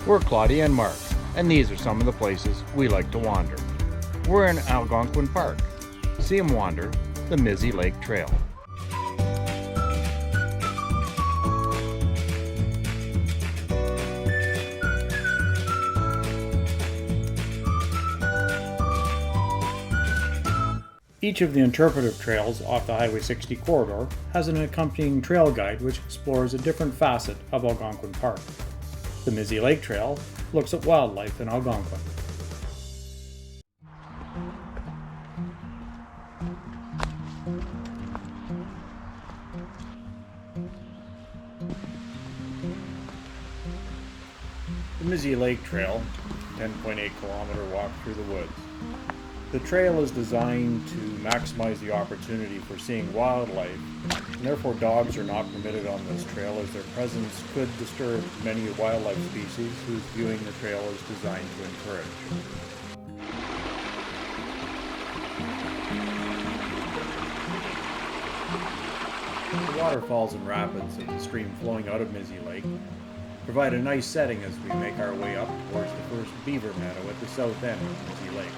We're Claudia and Mark, and these are some of the places we like to wander. We're in Algonquin Park. See 'em wander the Mizzy Lake Trail. Each of the interpretive trails off the Highway 60 corridor has an accompanying trail guide which explores a different facet of Algonquin Park. The Mizzy Lake Trail looks at wildlife in Algonquin. The Mizzy Lake Trail, 10.8 kilometer walk through the woods. The trail is designed to maximize the opportunity for seeing wildlife, and therefore dogs are not permitted on this trail as their presence could disturb many wildlife species whose viewing the trail is designed to encourage. The waterfalls and rapids of the stream flowing out of Mizzy Lake provide a nice setting as we make our way up towards the first beaver meadow at the south end of Mizzy Lake.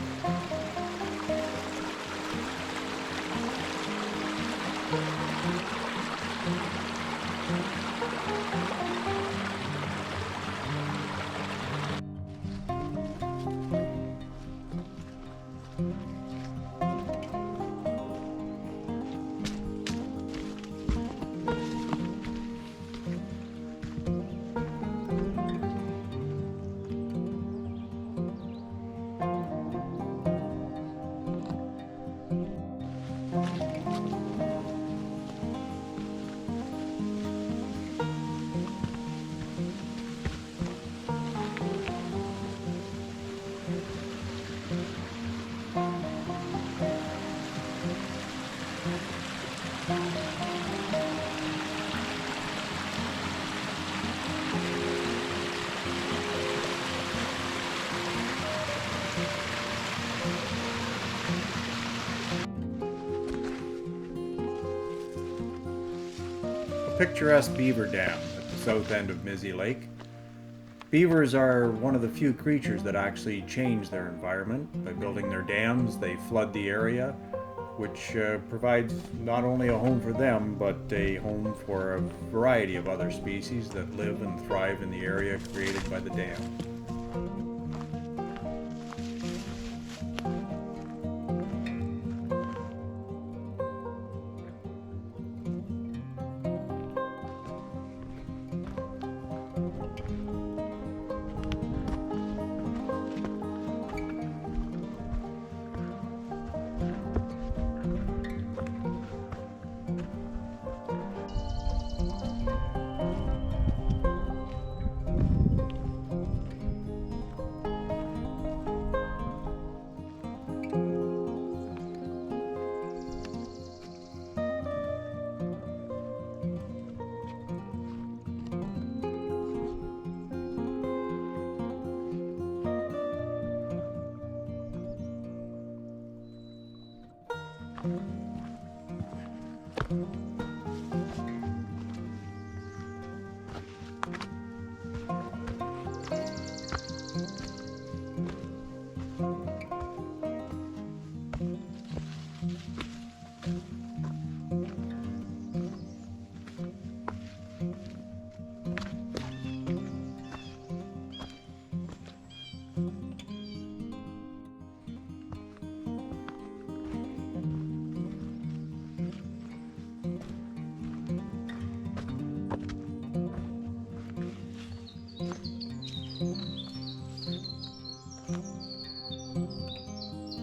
Picturesque beaver dam at the south end of Mizzy Lake. Beavers are one of the few creatures that actually change their environment. By building their dams, they flood the area, which provides not only a home for them, but a home for a variety of other species that live and thrive in the area created by the dam.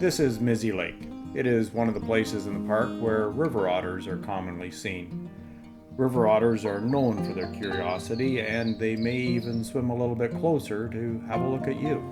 This is Mizzy Lake. It is one of the places in the park where river otters are commonly seen. River otters are known for their curiosity, and they may even swim a little bit closer to have a look at you.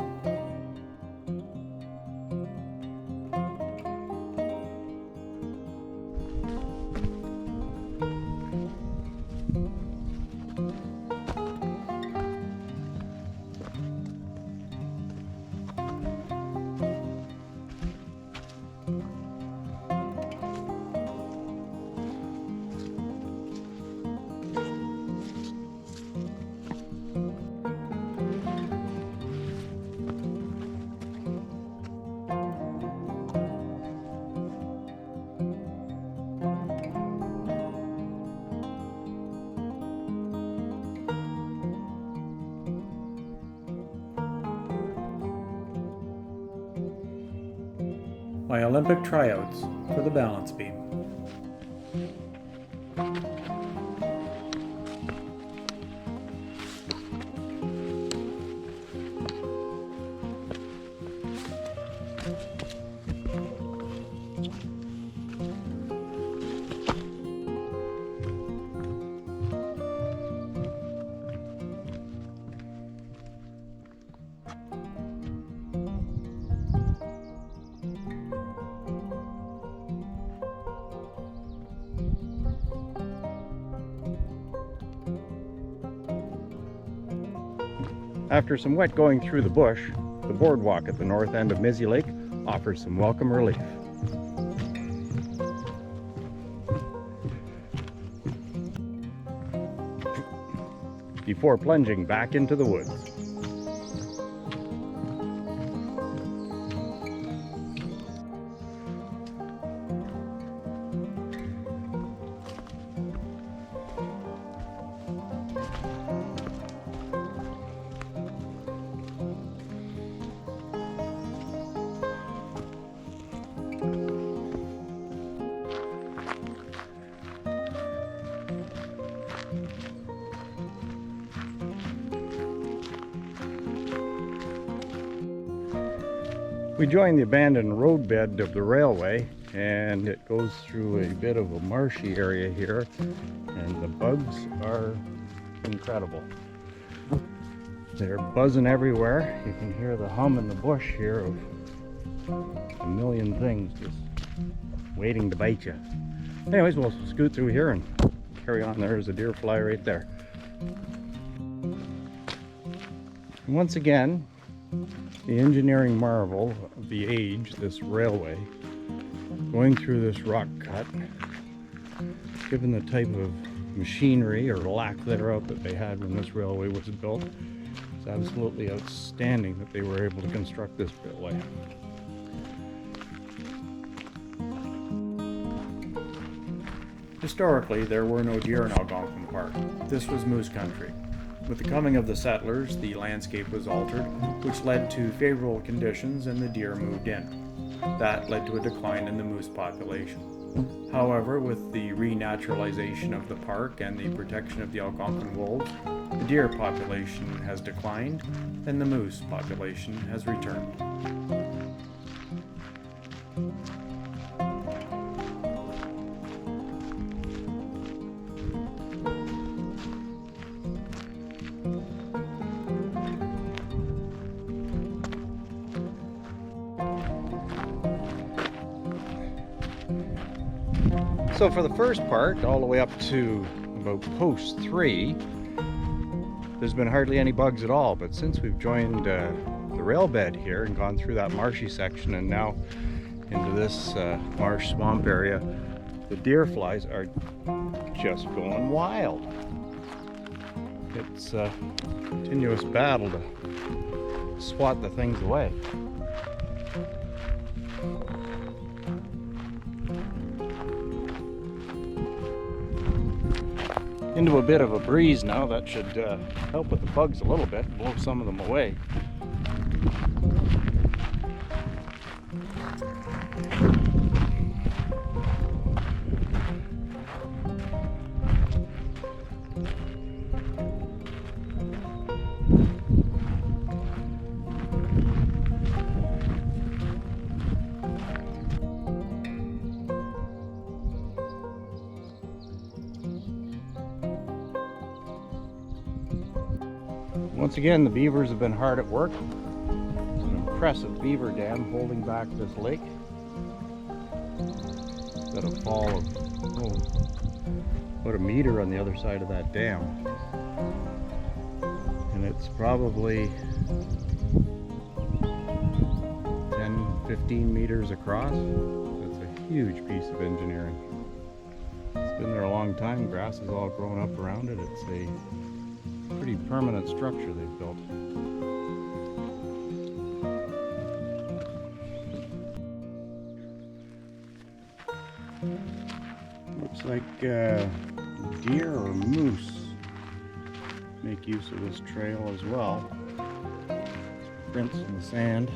My Olympic tryouts for the balance beam. After some wet going through the bush, the boardwalk at the north end of Mizzy Lake offers some welcome relief. Before plunging back into the woods. We joined the abandoned roadbed of the railway, and it goes through a bit of a marshy area here, and the bugs are incredible. They're buzzing everywhere. You can hear the hum in the bush here of a million things just waiting to bite you. Anyways, we'll scoot through here and carry on. There's a deer fly right there. And once again, the engineering marvel of the age, this railway, going through this rock cut, given the type of machinery or lack thereof that they had when this railway was built, it's absolutely outstanding that they were able to construct this railway. Historically, there were no deer in Algonquin Park. This was moose country. With the coming of the settlers, the landscape was altered, which led to favorable conditions and the deer moved in. That led to a decline in the moose population. However, with the renaturalization of the park and the protection of the Algonquin wolves, the deer population has declined and the moose population has returned. So for the first part, all the way up to about post 3, there's been hardly any bugs at all. But since we've joined the rail bed here and gone through that marshy section and now into this marsh swamp area, the deer flies are just going wild. It's a continuous battle to swat the things away. Into a bit of a breeze now. That should help with the bugs a little bit, blow some of them away. Once again, the beavers have been hard at work. It's an impressive beaver dam holding back this lake. It's got a fall of about a meter on the other side of that dam. And it's probably 10-15 meters across. It's a huge piece of engineering. It's been there a long time. Grass has all grown up around it. It's a pretty permanent structure they've built. Looks like deer or moose make use of this trail as well. Prints in the sand.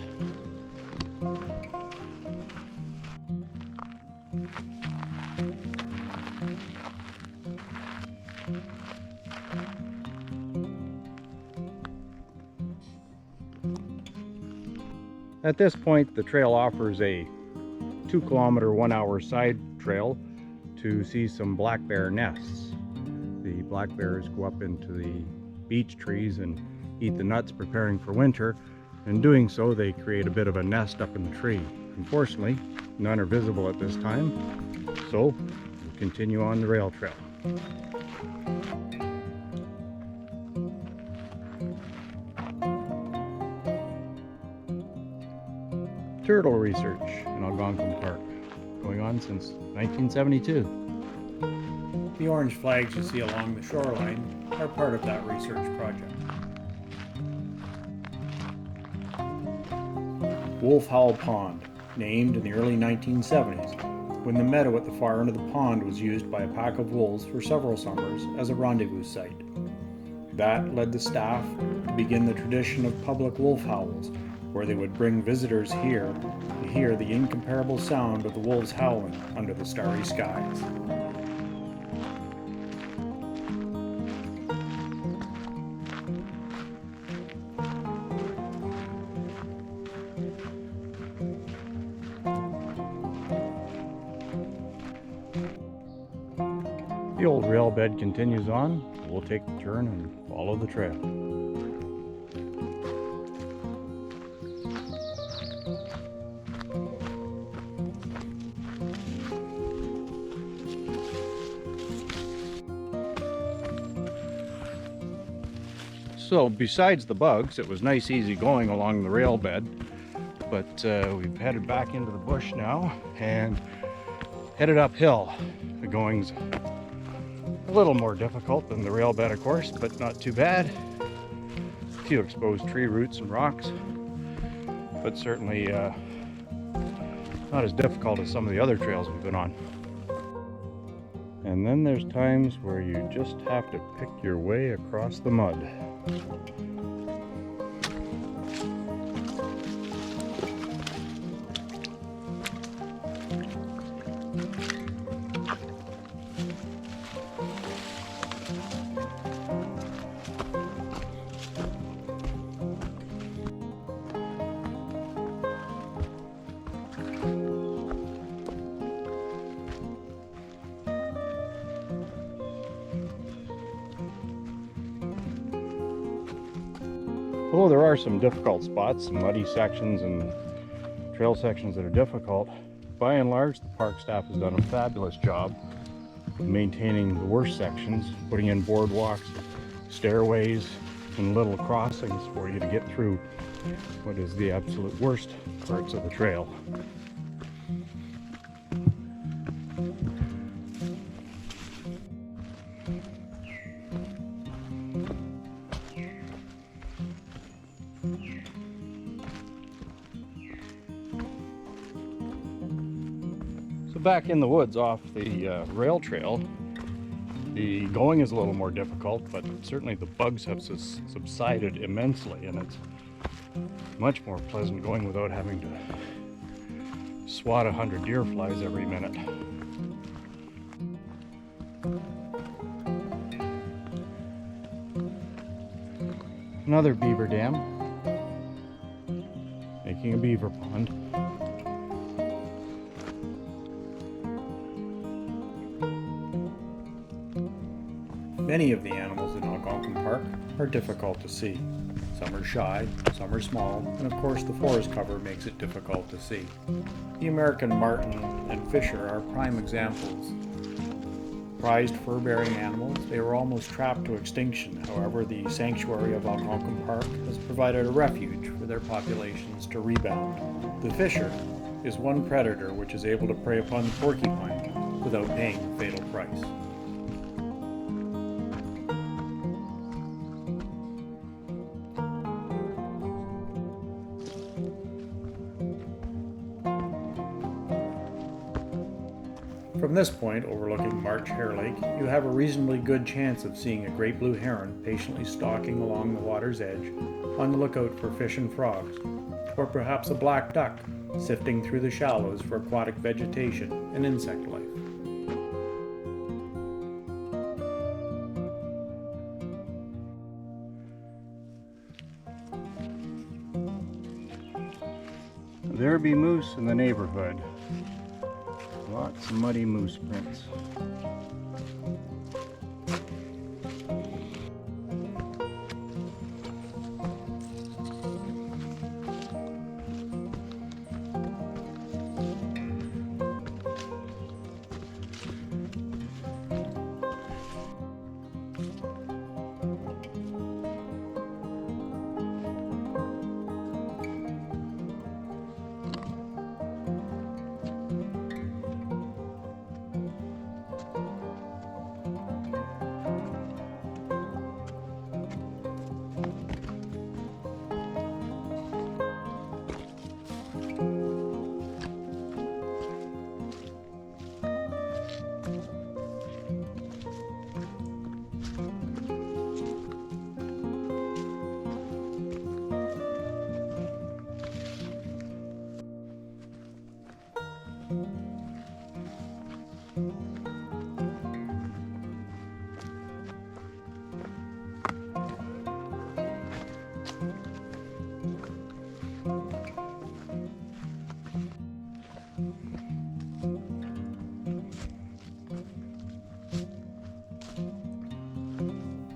At this point, the trail offers a 2-kilometer 1-hour side trail to see some black bear nests. The black bears go up into the beech trees and eat the nuts preparing for winter. In doing so, they create a bit of a nest up in the tree. Unfortunately, none are visible at this time, so we'll continue on the rail trail. Turtle research in Algonquin Park, going on since 1972. The orange flags you see along the shoreline are part of that research project. Wolf Howl Pond, named in the early 1970s, when the meadow at the far end of the pond was used by a pack of wolves for several summers as a rendezvous site. That led the staff to begin the tradition of public wolf howls, where they would bring visitors here to hear the incomparable sound of the wolves howling under the starry skies. The old rail bed continues on. We'll take the turn and follow the trail. So besides the bugs, it was nice easy going along the rail bed, but we've headed back into the bush now and headed uphill. The going's a little more difficult than the rail bed, of course, but not too bad. A few exposed tree roots and rocks, but certainly not as difficult as some of the other trails we've been on. And then there's times where you just have to pick your way across the mud. Although there are some difficult spots, some muddy sections and trail sections that are difficult, by and large the park staff has done a fabulous job of maintaining the worst sections, putting in boardwalks, stairways, and little crossings for you to get through what is the absolute worst parts of the trail. Back in the woods off the rail trail, the going is a little more difficult, but certainly the bugs have subsided immensely, and it's much more pleasant going without having to swat 100 deer flies every minute. Another beaver dam, making a beaver pond. Many of the animals in Algonquin Park are difficult to see. Some are shy, some are small, and of course the forest cover makes it difficult to see. The American marten and fisher are prime examples. Prized fur-bearing animals, they were almost trapped to extinction. However, the sanctuary of Algonquin Park has provided a refuge for their populations to rebound. The fisher is one predator which is able to prey upon the porcupine without paying a fatal price. From this point, overlooking March Hare Lake, you have a reasonably good chance of seeing a great blue heron patiently stalking along the water's edge, on the lookout for fish and frogs, or perhaps a black duck sifting through the shallows for aquatic vegetation and insect life. There be moose in the neighborhood. Lots of muddy moose prints.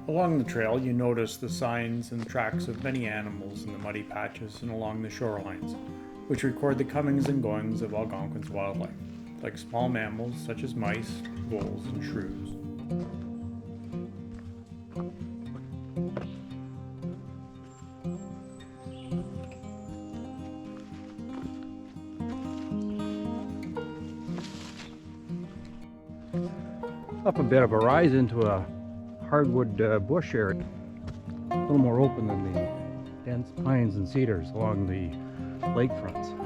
Along the trail, you notice the signs and tracks of many animals in the muddy patches and along the shorelines, which record the comings and goings of Algonquin's wildlife, like small mammals such as mice, voles, and shrews. Up a bit of a rise into a hardwood bush area, a little more open than the dense pines and cedars along the lakefronts.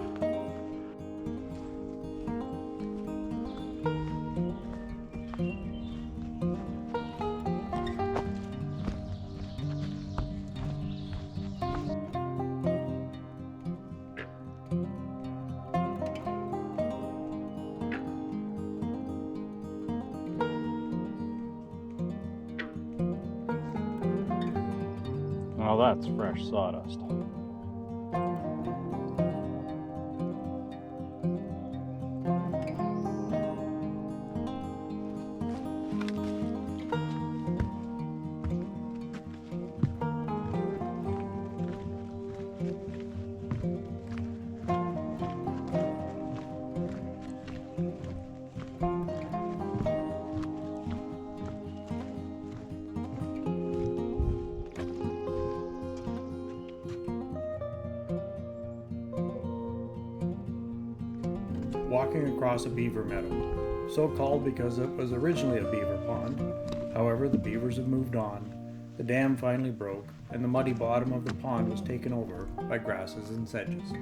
Now that's fresh sawdust. Walking across a beaver meadow, so called because it was originally a beaver pond. However, the beavers have moved on, the dam finally broke, and the muddy bottom of the pond was taken over by grasses and sedges.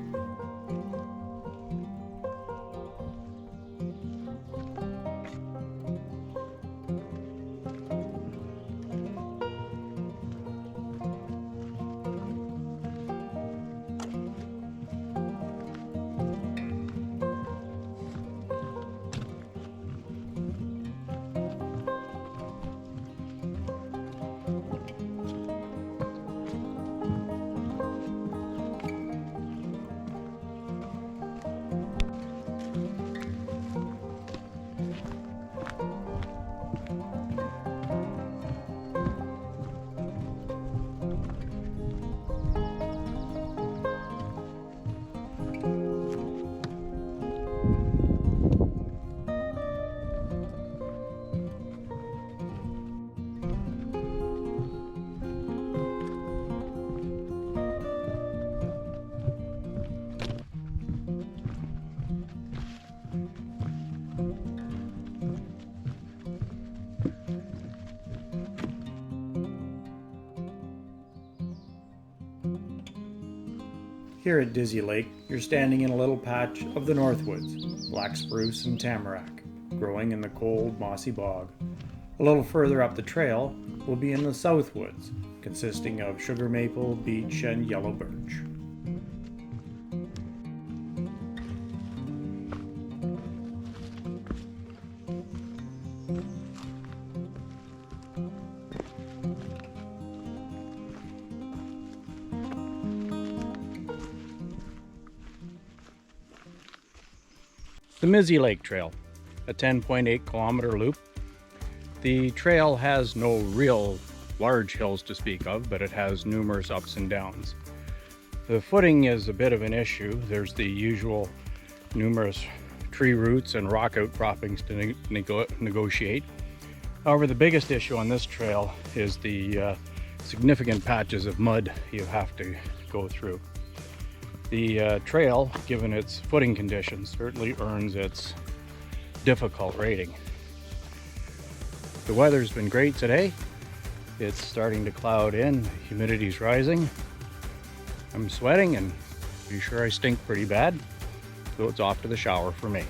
Here at Dizzy Lake, you're standing in a little patch of the Northwoods, black spruce and tamarack, growing in the cold, mossy bog. A little further up the trail, we'll be in the Southwoods, consisting of sugar maple, beech, and yellow birch. The Mizzy Lake Trail, a 10.8 kilometer loop. The trail has no real large hills to speak of, but it has numerous ups and downs. The footing is a bit of an issue. There's the usual numerous tree roots and rock outcroppings to negotiate. However, the biggest issue on this trail is the significant patches of mud you have to go through. The trail, given its footing conditions, certainly earns its difficult rating. The weather's been great today. It's starting to cloud in, humidity's rising. I'm sweating and be sure I stink pretty bad, so it's off to the shower for me.